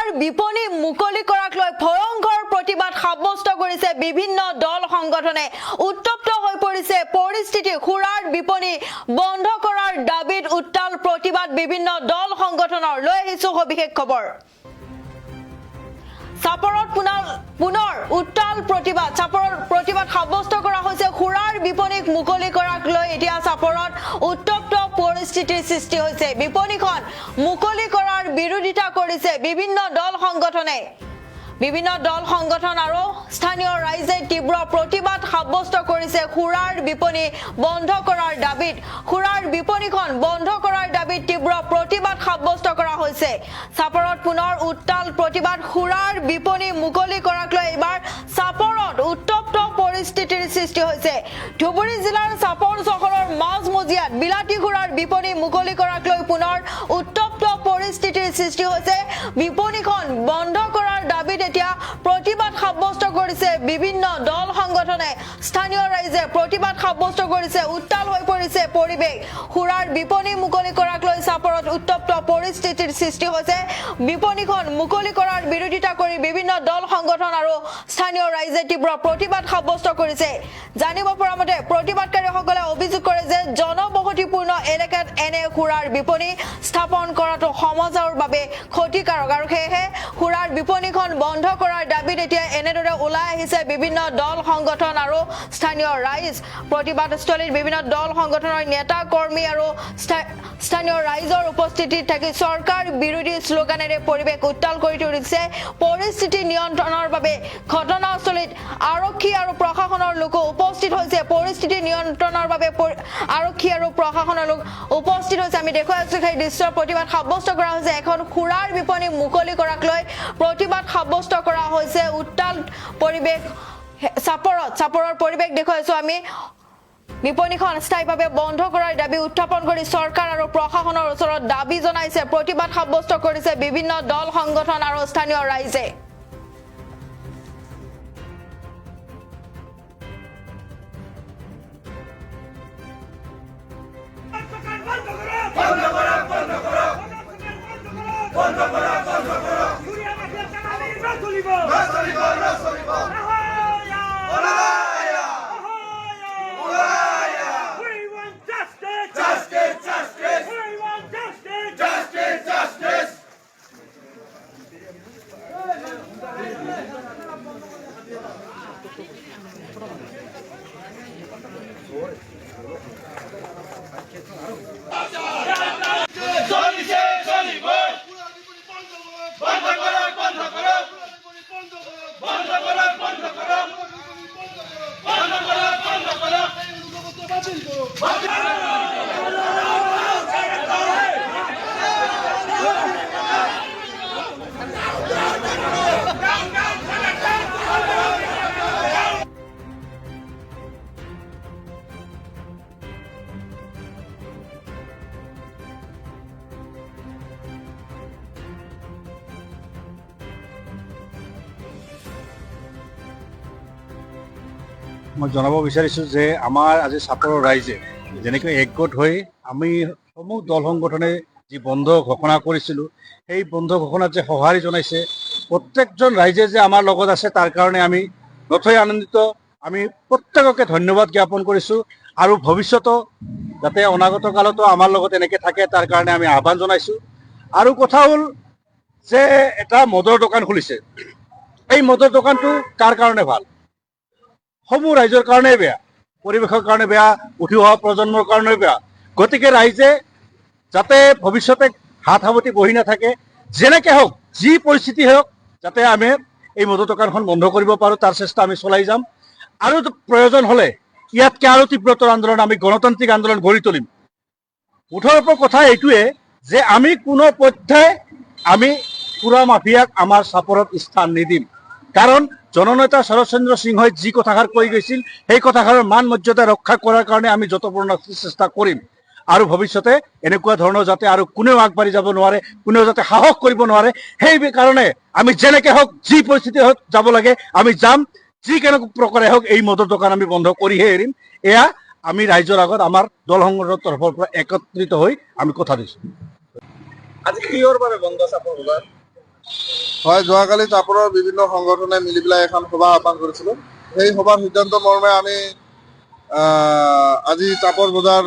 খুৰাৰ বিপণী মুকলি কৰাক লৈ ভয়ংকৰ প্ৰতিবাদ সাব্যস্ত কৰিছে বিভিন্ন দল সংগঠনে। উত্তপ্ত হৈ পৰিছে পৰিস্থিতি। খুৰাৰ বিপণী বন্ধ কৰাৰ দাবীত উত্তাল প্ৰতিবাদ বিভিন্ন দল সংগঠনৰ। লৈ আহিছো সবিশেষ খবৰ। চাপৰত পুনৰ উত্তাল প্ৰতিবাদ। চাপৰত প্ৰতিবাদ সাব্যস্ত কৰা হৈছে খুৰাৰ বিপণীক মুকলি কৰাক লৈ। এতিয়া চাপৰত উত্তপ্ত পৰিস্থিতিৰ সৃষ্টি হৈছে। বিপণীখন মুকলি কৰাৰ বিৰোধিতা কৰিছে বিভিন্ন দল সংগঠনে। বিভিন্ন দল সংগঠন আৰু স্থানীয় ৰাইজে তীব্ৰ প্ৰতিবাদ সাব্যস্ত কৰিছে খুৰাৰ বিপণী বন্ধ কৰাৰ দাবীত। খুৰাৰ বিপণীখন বন্ধ কৰাৰ দাবীত তীব্ৰ প্ৰতিবাদ সাব্যস্ত কৰা হৈছে। চাপৰত পুনৰ উত্তাল প্ৰতিবাদ। খুৰাৰ বিপণী মুকলি কৰাক লৈ এইবাৰ চাপৰত উত্তপ্ত পৰিস্থিতিৰ সৃষ্টি হৈছে। ধুবুৰী জিলাৰ চাপৰ চহৰৰ মাজমজিয়াত বিলাতী খুৰাৰ বিপণী মুকলি কৰাক লৈ পুনৰ উত্তপ্ত পৰিস্থিতিৰ সৃষ্টি হৈছে। বিপণীখন বন্ধ কৰাৰ দাবীত এতিয়া প্ৰতিবাদ সাব্যস্ত কৰিছে বিভিন্ন দল সংগঠনে। স্থানীয় ৰাইজে প্ৰতিবাদ সাব্যস্ত কৰিছে। উত্তাল হৈ পৰিছে পৰিৱেশ। খুৰাৰ বিপণী মুকলি কৰাক লৈ চাপৰত উত্তপ্ত পৰিস্থিতিৰ সৃষ্টি হৈছে। বিপণীখন মুকলি কৰাৰ বিৰোধিতা কৰি বিভিন্ন দল সংগঠন আৰু স্থানীয় ৰাইজে তীব্ৰ প্ৰতিবাদ সাব্যস্ত কৰিছে। জানিব পৰা মতে প্ৰতিবাদকাৰীসকলে অভিযোগ কৰে যে জনবসতিপূৰ্ণ এলেকাত এনে খুৰাৰ বিপণী স্থাপন কৰাটো সমাজৰ বাবে ক্ষতিকাৰক আৰু সেয়েহে খুৰাৰ বিপণীখন বন্ধ কৰাৰ দাবীত এতিয়া এনেদৰে ওলাই আহিছে বিভিন্ন দল সংগঠন আৰু স্থানীয় ৰাইজ। প্ৰতিবাদস্থলীত বিভিন্ন দল সংগঠনৰ নেতা কৰ্মী আৰু স্থানীয় ৰাইজৰ উপস্থিতিত থাকি চৰকাৰ বিৰোধী শ্লোগানেৰে পৰিৱেশ উত্তাল কৰি তুলিছে। পৰিস্থিতি নিয়ন্ত্ৰণৰ বাবে ঘটনাস্থলীত আৰক্ষী আৰু প্ৰশাসনৰ লোকো উপস্থিত হৈছে। পৰিস্থিতি নিয়ন্ত্ৰণৰ বাবে আৰক্ষী আৰু প্ৰশাসনৰ লোক উপস্থিত হৈছে। আমি দেখুৱাই আছো সেই দৃশ্যৰ প্ৰতিবাদ সাব্যস্ত কৰা হৈছে। এখন খুৰাৰ বিপণী মুকলি কৰাক লৈ প্ৰতিবাদ সাব্যস্ত কৰা হৈছে। উত্তাল পৰিৱেশ চাপৰৰ পৰিৱেশ দেখুৱাইছো আমি। বিপণীখন স্থায়ীভাৱে বন্ধ কৰাৰ দাবী উত্থাপন কৰি চৰকাৰ আৰু প্ৰশাসনৰ ওচৰত দাবী জনাইছে। প্ৰতিবাদ সাব্যস্ত কৰিছে বিভিন্ন দল সংগঠন আৰু স্থানীয় ৰাইজে। মই জনাব বিচাৰিছোঁ যে আমাৰ আজি চাপৰৰ ৰাইজে যেনেকৈ একগোট হৈ আমি সমূহ দল সংগঠনে যি বন্ধ ঘোষণা কৰিছিলোঁ, সেই বন্ধ ঘোষণাত যে সঁহাৰি জনাইছে, প্ৰত্যেকজন ৰাইজে যে আমাৰ লগত আছে তাৰ কাৰণে আমি নথৈ আনন্দিত। আমি প্ৰত্যেককে ধন্যবাদ জ্ঞাপন কৰিছোঁ আৰু ভৱিষ্যতো যাতে অনাগত কালতো আমাৰ লগত এনেকৈ থাকে তাৰ কাৰণে আমি আহ্বান জনাইছোঁ। আৰু কথা হ'ল যে এটা মদৰ দোকান খুলিছে। এই মদৰ দোকানটো কাৰ কাৰণে ভাল? সমূহ ৰাইজৰ কাৰণে বেয়া, পৰিৱেশৰ কাৰণে বেয়া, উঠি অহা প্ৰজন্মৰ কাৰণে বেয়া। গতিকে ৰাইজে যাতে ভৱিষ্যতে হাত সাৱটি বহি নাথাকে, যেনেকৈ হওক যি পৰিস্থিতি হওক যাতে আমি এই মদৰ দোকানখন বন্ধ কৰিব পাৰোঁ তাৰ চেষ্টা আমি চলাই যাম। আৰু প্ৰয়োজন হ'লে ইয়াতকৈ আৰু তীব্ৰতৰ আন্দোলন, আমি গণতান্ত্ৰিক আন্দোলন গঢ়ি তুলিম। মুঠৰ ওপৰত কথা এইটোৱে যে আমি কোনো পধ্যে আমি খুৰা মাফিয়াক আমাৰ চাপৰত স্থান নিদিম। কাৰণ জননেতা শৰৎচন্দ্ৰ সিংহই যি কথাষাৰ কৈ গৈছিল সেই কথাষাৰৰ মান মৰ্যাদা ৰক্ষা কৰাৰ কাৰণে আমি যতপূৰ্ণ চেষ্টা কৰিম। আৰু ভৱিষ্যতে এনেকুৱা ধৰণৰ যাতে আৰু কোনেও আগবাঢ়ি যাব নোৱাৰে, কোনেও যাতে সাহস কৰিব নোৱাৰে, সেই কাৰণে আমি যেনেকৈ হওক যি পৰিস্থিতি হওক যাব লাগে আমি যাম। যি কেনেকুৱা প্ৰকাৰে হওক এই মদৰ দোকান আমি বন্ধ কৰিহে এৰিম। এয়া আমি ৰাইজৰ আগত আমাৰ দল সংগঠনৰ তৰফৰ পৰা একত্ৰিত হৈ আমি কথা দিছোঁ। আজি কিহৰ বাবে বন্ধ চাপৰ? হয়, যোৱাকালি চাপৰৰ বিভিন্ন সংগঠনে মিলি পেলাই এখন সভা আহ্বান কৰিছিলোঁ। সেই সভাৰ সিদ্ধান্ত মৰ্মে আমি আজি চাপৰ বজাৰ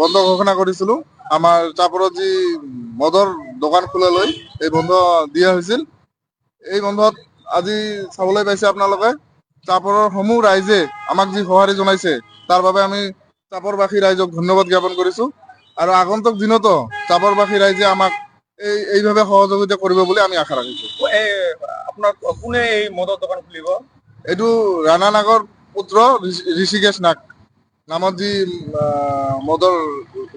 বন্ধ ঘোষণা কৰিছিলোঁ। আমাৰ চাপৰত যি মদৰ দোকান খোলালৈ এই বন্ধ দিয়া হৈছিল। এই বন্ধত আজি চাবলৈ পাইছে আপোনালোকে চাপৰৰ সমূহ ৰাইজে আমাক যি সঁহাৰি জনাইছে তাৰ বাবে আমি চাপৰবাসী ৰাইজক ধন্যবাদ জ্ঞাপন কৰিছোঁ। আৰু আগন্তুক দিনতো চাপৰবাসী ৰাইজে আমাক এইভাৱে সহযোগিতা কৰিব বুলি আমি আশা ৰাখিছোঁ। আপোনাৰ কোনে এই মদৰ দোকান খুলিব? এইটো ৰাণা নাগৰ পুত্ৰ ঋষিকেশ নাগ নামত যি মদৰ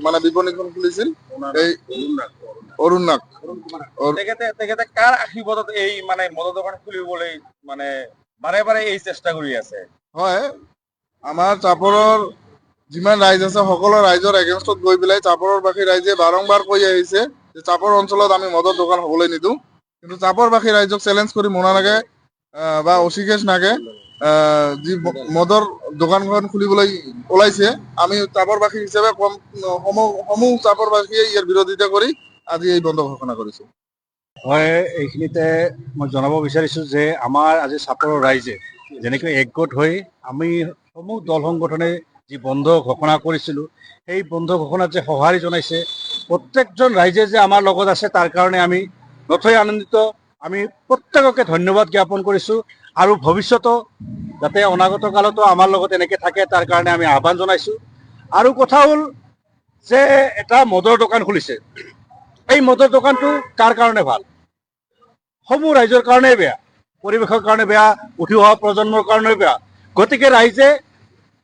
মানে বিপণীখন খুলিছিল, এই অৰুণ নাগ। তেখেতে কাৰ আশীৰ্বাদত এই মানে মদৰ দোকান খুলিবলৈ মানে বাৰে বাৰে এই চেষ্টা কৰি আছে? হয়, আমাৰ চাপৰৰ যিমান ৰাইজ আছে সকলো ৰাইজৰ এগেইনষ্টত গৈ পেলাই চাপৰবাসী ৰাইজে বাৰম্বাৰ কৈ আহিছে যে চাপৰ অঞ্চলত আমি মদৰ দোকান হ'বলৈ নিদিওঁ। কিন্তু চাপৰবাসী ৰাইজক চেলেঞ্জ কৰি মোনা নাগে বা ঋষিকেশ নাগে যি মদৰ দোকানখন খুলিবলৈ ওলাইছে, আমি চাপৰবাসী হিচাপে সমূহ চাপৰবাসীয়ে ইয়াৰ বিৰোধিতা কৰি আজি এই বন্ধ ঘোষণা কৰিছোঁ। হয়, এইখিনিতে মই জনাব বিচাৰিছোঁ যে আমাৰ আজি চাপৰৰ ৰাইজে যেনেকৈ একগোট হৈ আমি সমূহ দল সংগঠনে যি বন্ধ ঘোষণা কৰিছিলোঁ, সেই বন্ধ ঘোষণাত যে সঁহাৰি জনাইছে প্ৰত্যেকজন ৰাইজে যে আমাৰ লগত আছে তাৰ কাৰণে আমি নথৈ আনন্দিত। আমি প্ৰত্যেককে ধন্যবাদ জ্ঞাপন কৰিছোঁ আৰু ভৱিষ্যতো যাতে অনাগত কালতো আমাৰ লগত এনেকৈ থাকে তাৰ কাৰণে আমি আহ্বান জনাইছোঁ। আৰু কথা হ'ল যে এটা মদৰ দোকান খুলিছে, এই মদৰ দোকানটো কাৰ কাৰণে ভাল? সমূহ ৰাইজৰ কাৰণেই বেয়া, পৰিৱেশৰ কাৰণে বেয়া, উঠি অহা প্ৰজন্মৰ কাৰণেও বেয়া। গতিকে ৰাইজে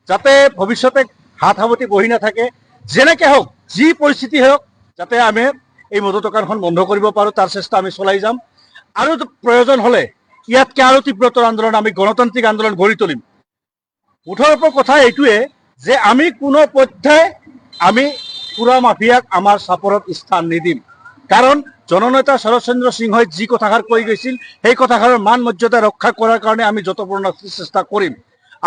যাতে ভৱিষ্যতে হাত সাৱটি বহি নাথাকে, যেনেকৈ হওক যি পৰিস্থিতি হওক যাতে আমি এই মদৰ দোকানখন বন্ধ কৰিব পাৰোঁ তাৰ চেষ্টা আমি চলাই যাম। আৰু প্ৰয়োজন হ'লে ইয়াতকৈ আৰু তীব্ৰতৰ আন্দোলন আমি গণতান্ত্ৰিক আন্দোলন গঢ়ি তুলিম। মুঠৰ ওপৰত কথা এইটোৱে যে আমি কোনো পধ্যে আমি সুৰা মাফিয়াক আমাৰ চাপৰত স্থান নিদিম। কাৰণ জননেতা শৰৎচন্দ্ৰ সিংহই যি কথাষাৰ কৈ গৈছিল সেই কথাষাৰৰ মান মৰ্যাদা ৰক্ষা কৰাৰ কাৰণে আমি যতপূৰ্ণ চেষ্টা কৰিম।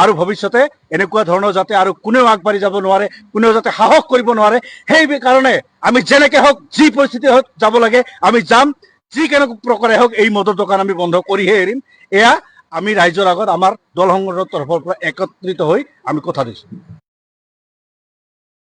আৰু ভৱিষ্যতে এনেকুৱা ধৰণৰ যাতে আৰু কোনেও আগবাঢ়ি যাব নোৱাৰে, কোনেও যাতে সাহস কৰিব নোৱাৰে, সেই কাৰণে আমি যেনেকৈ হওক যি পৰিস্থিতি হওক যাব লাগে আমি যাম। যি কেনেকুৱা প্ৰকাৰে হওক এই মদৰ দোকান আমি বন্ধ কৰিহে এৰিম। এয়া আমি ৰাইজৰ আগত আমাৰ দল সংগঠনৰ তৰফৰ পৰা একত্ৰিত হৈ আমি কথা দিছোঁ।